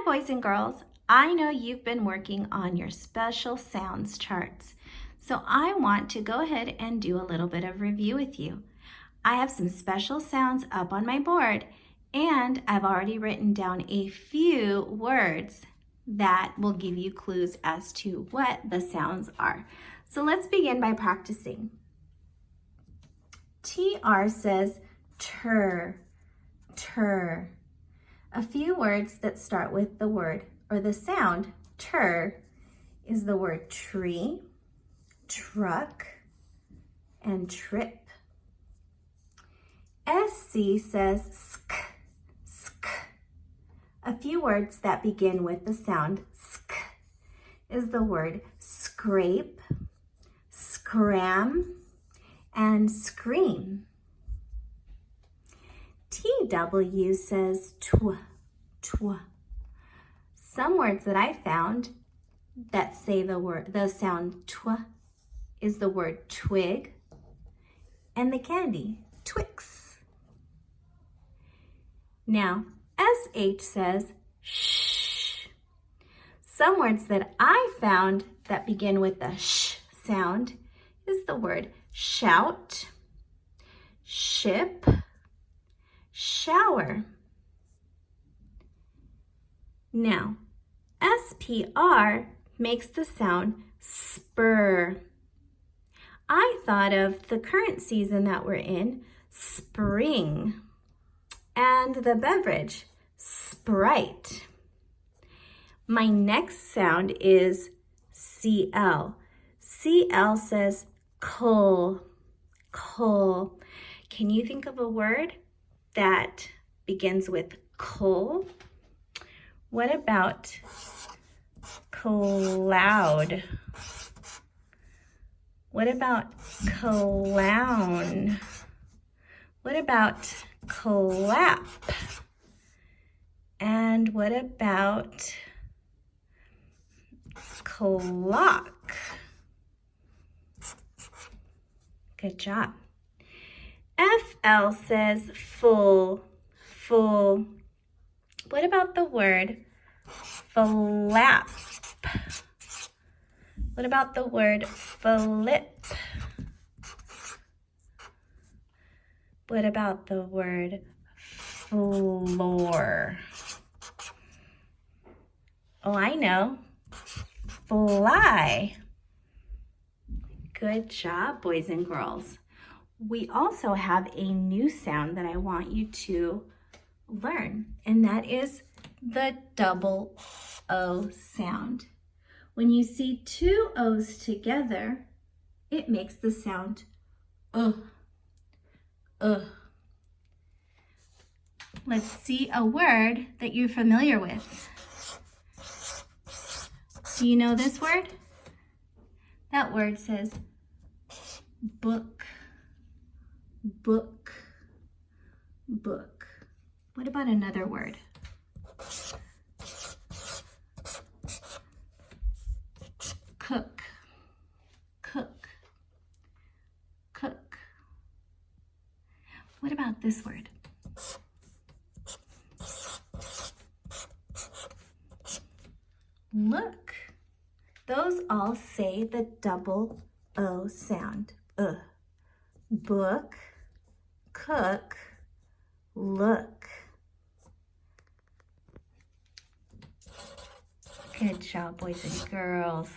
boys and girls. I know you've been working on your special sounds charts, so I want to go ahead and do a little bit of review with you. I have some special sounds up on my board, and I've already written down a few words that will give you clues as to what the sounds are. So let's begin by practicing. TR says tur, tur. A few words that start with the word or the sound tur is the word tree, truck, and trip. SC says sk, sk. A few words that begin with the sound sk is the word scrape, scram, and scream. TW says tw, tw. Some words that I found that say the sound tw is the word twig and the candy Twix. Now, SH says shh. Some words that I found that begin with the sh sound is the word shout, ship, shower. Now, SPR makes the sound spur. I thought of the current season that we're in, spring, and the beverage, Sprite. My next sound is CL. CL says coal, coal. Can you think of a word that begins with coal? What about cloud? What about clown? What about clap? And what about clock? Good job. FL says full, full. What about the word flap? What about the word flip? What about the word floor? Oh, I know. Fly. Good job, boys and girls. We also have a new sound that I want you to learn, and that is the double O sound. When you see two O's together, it makes the sound Let's see a word that you're familiar with. Do you know this word? That word says book, book, book. What about another word? Cook, cook, cook. What about this word? Look. Those all say the double O sound. Book, cook, look. Good job, boys and girls.